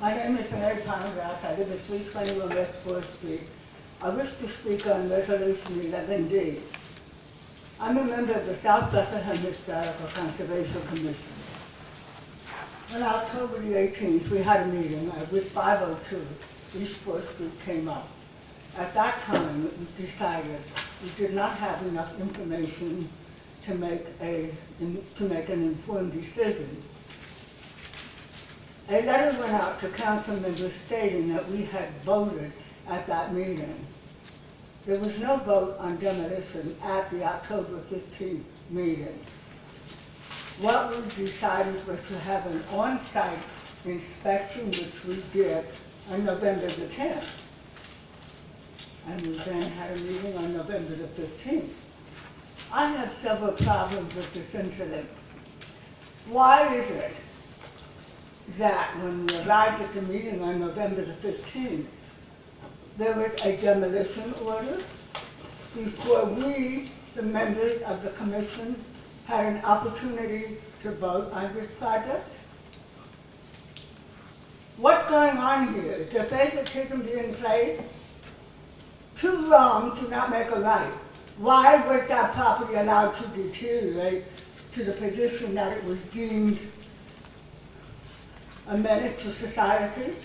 My name is Mary Pongrass. I live at 321 West 4th Street. I wish to speak on Resolution 11D. I'm a member of the South Bethlehem Historical Conservation Commission. On October the 18th, we had a meeting at which 502 East 4th Street came up. At that time, it was decided we did not have enough information to make an informed decision. A letter went out to council members stating that we had voted at that meeting. There was no vote on demolition at the October 15th meeting. What we decided was to have an on-site inspection, which we did on November the 10th. And we then had a meeting on November the 15th. I have several problems with this incident. Why is it that when we arrived at the meeting on November the 15th, there was a demolition order before we, the members of the commission, had an opportunity to vote on this project? What's going on here? Is there favoritism being played? Two wrongs to not make a right. Why was that property allowed to deteriorate to the position that it was deemed a menace to society?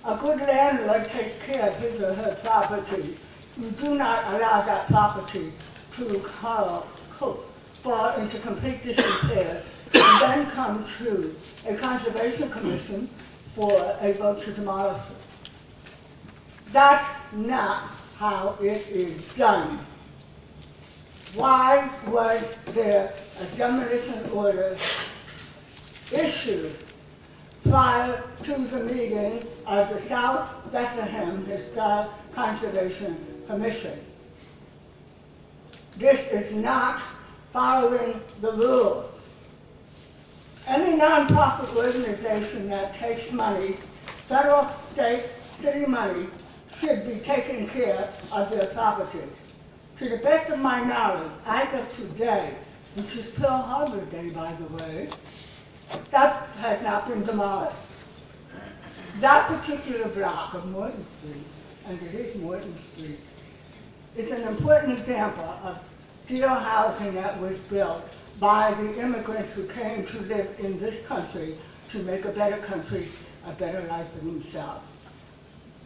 A good landlord takes care of his or her property. You do not allow that property to fall into complete disrepair and then come to a conservation commission for a vote to demolish it. That's not how it is done. Why was there a demolition order issued prior to the meeting of the South Bethlehem Historic Conservation Commission? This is not following the rules. Any nonprofit organization that takes money, federal, state, city money, should be taking care of their property. To the best of my knowledge, as of today, which is Pearl Harbor Day, by the way, that has not been demolished. That particular block of Morton Street, and it is Morton Street, is an important example of steel housing that was built by the immigrants who came to live in this country to make a better country, a better life for themselves.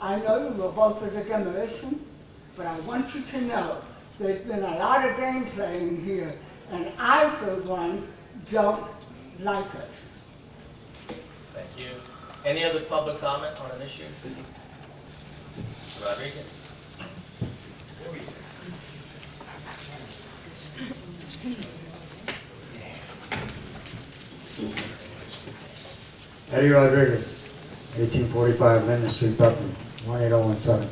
I know you will vote for the demolition, but I want you to know there's been a lot of game playing here, and I, for one, don't like it. Thank you. Any other public comment on an issue? Mr. Rodriguez. Eddie Rodriguez, 1845 Linden Street, Bethlehem, 18017.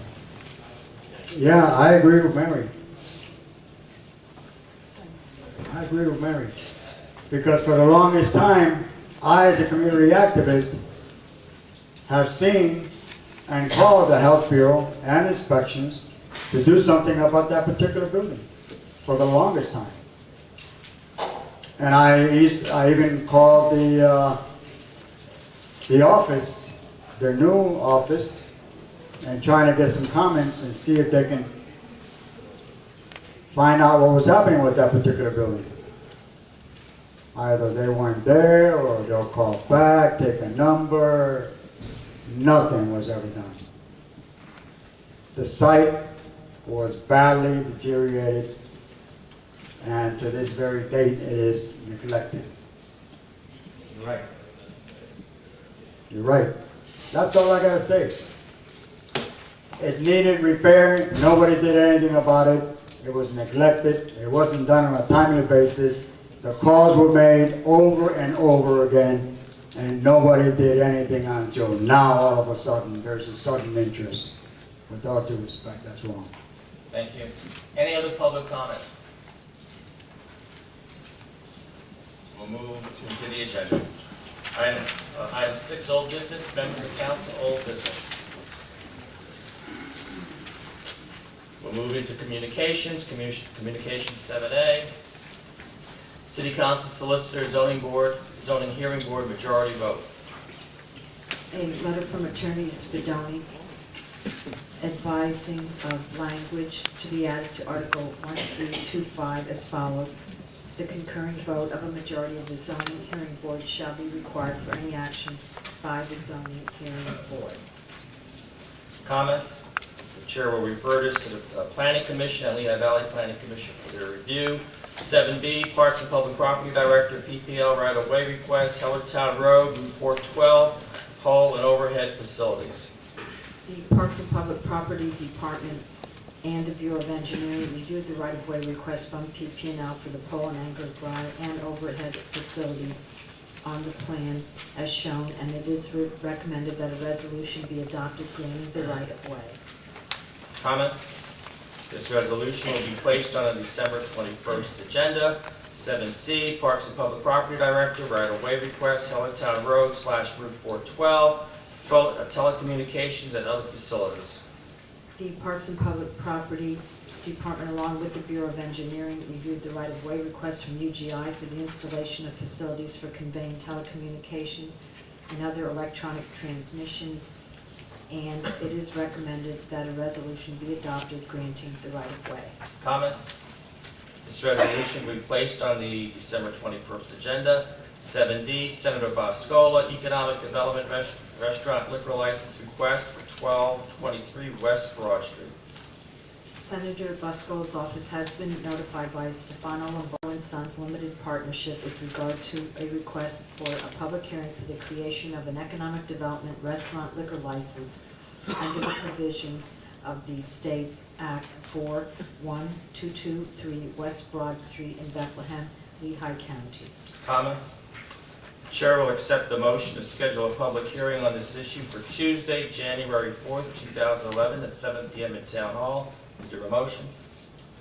Yeah, I agree with Mary. I agree with Mary. Because for the longest time, I, as a community activist, have seen and called the Health Bureau and inspections to do something about that particular building for the longest time. And I even called the office, their new office, and trying to get some comments and see if they can find out what was happening with that particular building. Either they weren't there, or they'll call back, take a number. Nothing was ever done. The site was badly deteriorated, and to this very date, it is neglected. You're right. You're right. That's all I gotta say. It needed repair. Nobody did anything about it. It was neglected. It wasn't done on a timely basis. The calls were made over and over again, and nobody did anything until now. All of a sudden, there's a sudden interest. With all due respect, that's wrong. Thank you. Any other public comment? We'll move into the agenda. Item 6, old business. Members of council, old business. We'll move into communications. Communications 7A. City Council Solicitor Zoning Hearing Board majority vote. A letter from Attorney Spadoni advising of language to be added to Article 1325 as follows. The concurring vote of a majority of the zoning hearing board shall be required for any action by the zoning hearing board. Comments? The chair will refer this to the Planning Commission and Lehigh Valley Planning Commission for their review. 7B, Parks and Public Property Director, PPL right-of-way request, Hellertown Road, Route 412, pole and overhead facilities. The Parks and Public Property Department and the Bureau of Engineering reviewed the right-of-way request from PP&L for the pole and anchor drive and overhead facilities on the plan as shown, and it is recommended that a resolution be adopted granting the right-of-way. Comments? This resolution will be placed on the December 21st agenda. 7C, Parks and Public Property Director, right-of-way request, Hellertown Road / Route 412, telecommunications and other facilities. The Parks and Public Property Department, along with the Bureau of Engineering, reviewed the right-of-way request from UGI for the installation of facilities for conveying telecommunications and other electronic transmissions, and it is recommended that a resolution be adopted granting the right-of-way. Comments? This resolution will be placed on the December 21st agenda. 7D, Senator Boscola, Economic Development Restaurant Liquor License Request for 1223 West Broad Street. Senator Busco's office has been notified by Stefano Lombo & Sons Limited Partnership with regard to a request for a public hearing for the creation of an economic development restaurant liquor license under the provisions of the State Act 41223 West Broad Street in Bethlehem, Lehigh County. Comments? Chair will accept the motion to schedule a public hearing on this issue for Tuesday, January 4th, 2011 at 7 p.m. in Town Hall. Is there a motion?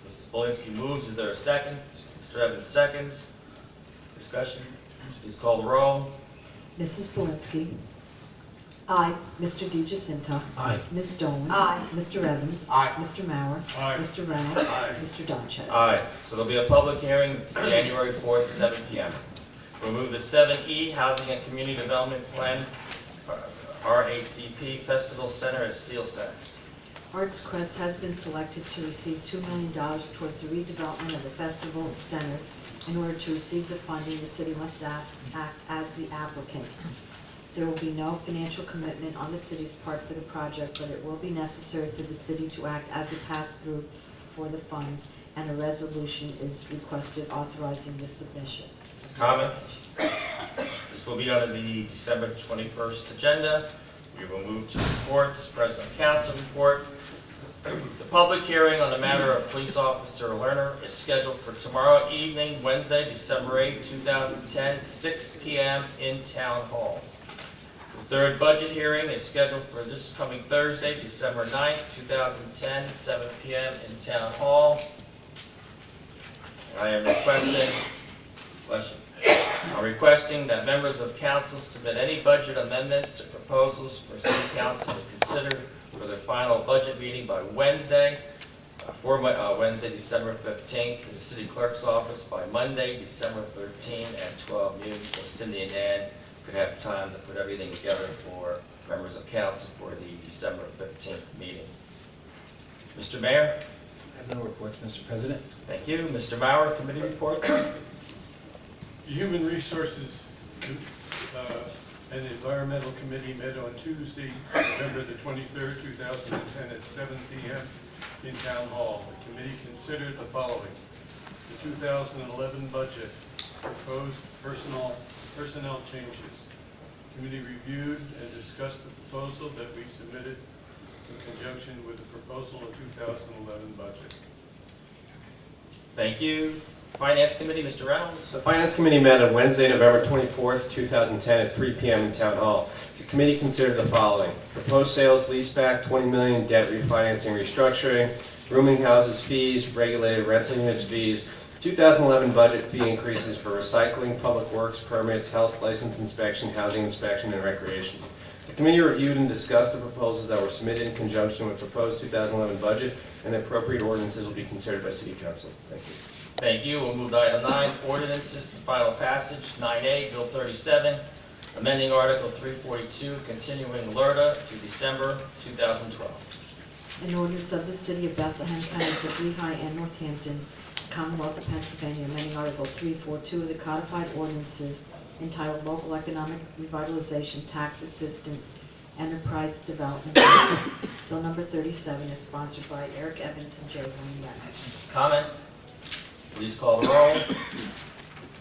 Mrs. Polinsky moves. Is there a second? Mr. Evans seconds. Discussion? Please call the roll. Mrs. Polinsky. Aye. Mr. DeGiacinto. Aye. Ms. Dolan. Aye. Mr. Evans. Aye. Mr. Mauer. Aye. Mr. Reynolds. Aye. Mr. Donches. Aye. So there'll be a public hearing January 4th, 7 p.m. We'll move to 7E, Housing and Community Development Plan, RACP Festival Center at Steel Stacks. Arts Quest has been selected to receive $2 million towards the redevelopment of the festival center. In order to receive the funding, the city must act as the applicant. There will be no financial commitment on the city's part for the project, but it will be necessary for the city to act as a pass-through for the funds, and a resolution is requested authorizing the submission. Comments? This will be under the December 21st agenda. We will move to reports. President Council report. The public hearing on the matter of police officer Lerner is scheduled for tomorrow evening, Wednesday, December 8, 2010, 6 p.m. in Town Hall. The third budget hearing is scheduled for this coming Thursday, December 9th, 2010, 7 p.m. in Town Hall. I am requesting that members of council submit any budget amendments or proposals for city council to consider for their final budget meeting by Wednesday, Wednesday, December 15th, to the city clerk's office by Monday, December 13th at 12 noon, so Cindy and Ann could have time to put everything together for members of council for the December 15th meeting. Mr. Mayor? I have no reports, Mr. President. Thank you. Mr. Mauer, committee reports? The Human Resources and Environmental Committee met on Tuesday, November the 23rd, 2010 at 7 p.m. in Town Hall. The committee considered the following: the 2011 budget, proposed personnel changes. The committee reviewed and discussed the proposal that we submitted in conjunction with the proposal of 2011 budget. Thank you. Finance Committee, Mr. Reynolds. The Finance Committee met on Wednesday, November 24th, 2010 at 3 p.m. in Town Hall. The committee considered the following: proposed sales leaseback, $20 million, debt refinancing restructuring, rooming houses fees, regulated rental units fees, 2011 budget fee increases for recycling, public works, permits, health, license inspection, housing inspection, and recreation. The committee reviewed and discussed the proposals that were submitted in conjunction with proposed 2011 budget, and the appropriate ordinances will be considered by City Council. Thank you. Thank you. We'll move to item 9, ordinances for final passage. 9A, Bill 37, amending Article 342, continuing LERTA through December 2012. An ordinance of the City of Bethlehem, Counties of Lehigh and Northampton, Commonwealth of Pennsylvania, amending Article 342 of the codified ordinances entitled Local Economic Revitalization Tax Assistance Enterprise Development. Bill number 37 is sponsored by Eric Evans and J. Wayne Reynolds. Comments? Please call the roll.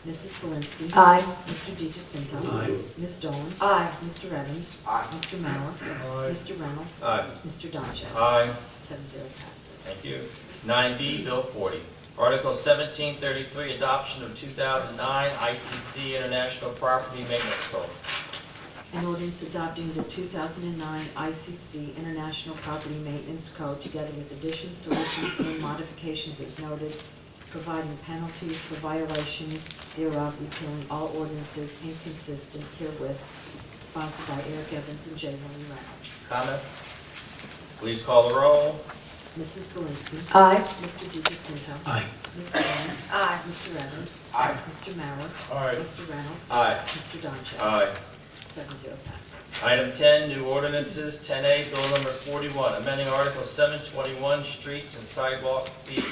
Mrs. Polinsky. Aye. Mr. DeGiacinto. Aye. Ms. Dolan. Aye. Mr. Evans. Aye. Mr. Mauer. Aye. Mr. Reynolds. Aye. Mr. Donches. Aye. 7-0 passes. Thank you. 9B, Bill 40. Article 1733, adoption of 2009 ICC International Property Maintenance Code. An ordinance adopting the 2009 ICC International Property Maintenance Code together with additions, deletions, and modifications as noted, providing penalties for violations thereof, repealing all ordinances inconsistent herewith, sponsored by Eric Evans and J. Wayne Reynolds. Comments? Please call the roll. Mrs. Polinsky. Aye. Mr. DeGiacinto. Aye. Ms. Dolan. Aye. Mr. Evans. Aye. Mr. Mauer. Aye. Mr. Reynolds. Aye. Mr. Donches. Aye. 7-0 passes. Item 10, new ordinances. 10A, Bill number 41, amending Article 721, streets and sidewalk fees.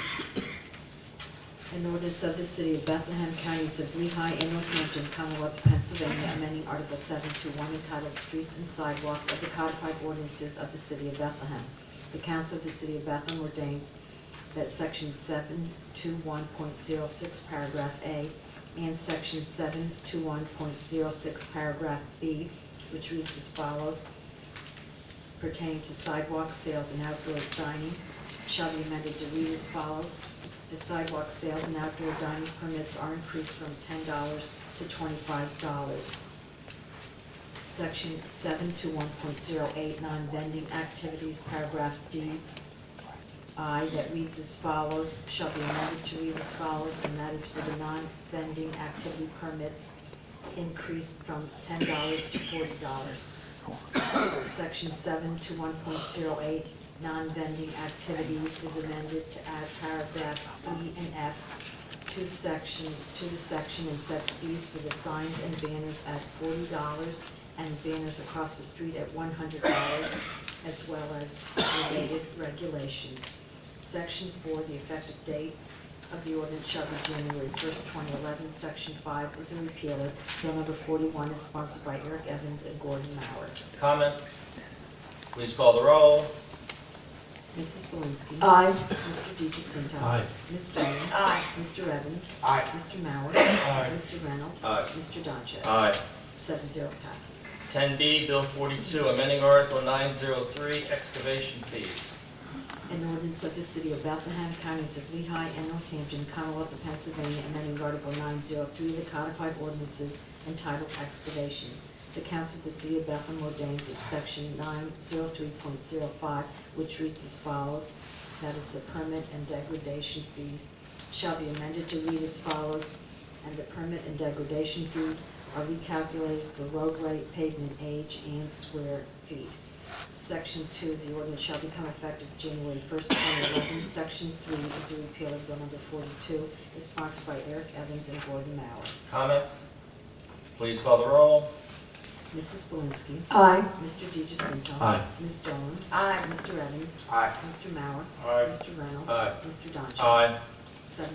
An ordinance of the City of Bethlehem, Counties of Lehigh and Northampton, Commonwealth of Pennsylvania, amending Article 721 entitled Streets and Sidewalks of the Codified Ordinances of the City of Bethlehem. The Council of the City of Bethlehem ordains that Section 721.06, Paragraph A, and Section 721.06, Paragraph B, which reads as follows, pertaining to sidewalk sales and outdoor dining, shall be amended to read as follows. The sidewalk sales and outdoor dining permits are increased from $10 to $25. Section 721.08, non-vending activities, paragraph D, I, that reads as follows, shall be amended to read as follows, and that is for the non-vending activity permits increased from $10 to $40. Section 721.08, non-vending activities is amended to add paragraphs E and F to the section and sets fees for the signs and banners at $40 and banners across the street at $100, as well as related regulations. Section 4, the effective date of the ordinance shall be January 1st, 2011. Section 5 is a repealer. Bill number 41 is sponsored by Eric Evans and Gordon Mauer. Comments? Please call the roll. Mrs. Polinsky. Aye. Mr. DeGiacinto. Aye. Ms. Dolan. Aye. Mr. Evans. Aye. Mr. Mauer. Aye. Mr. Reynolds. Aye. Mr. Donches. Aye. 7-0 passes. 10B, Bill 42, amending Article 903, excavation fees. An ordinance of the City of Bethlehem, Counties of Lehigh and Northampton, Commonwealth of Pennsylvania, amending Article 903 of the codified ordinances entitled excavations. The Council of the City of Bethlehem ordains that Section 903.05, which reads as follows, that is the permit and degradation fees, shall be amended to read as follows, and the permit and degradation fees are recalculated for roadway, pavement age, and square feet. Section 2, the ordinance shall become effective January 1st, 2011. Section 3 is a repeal of Bill number 42, is sponsored by Eric Evans and Gordon Mauer. Comments? Please call the roll. Mrs. Polinsky. Aye. Mr. DeGiacinto. Aye. Ms. Dolan. Aye. Mr. Evans. Aye. Mr. Mauer. Aye. Mr. Reynolds. Aye. Mr. Donches. Aye. 7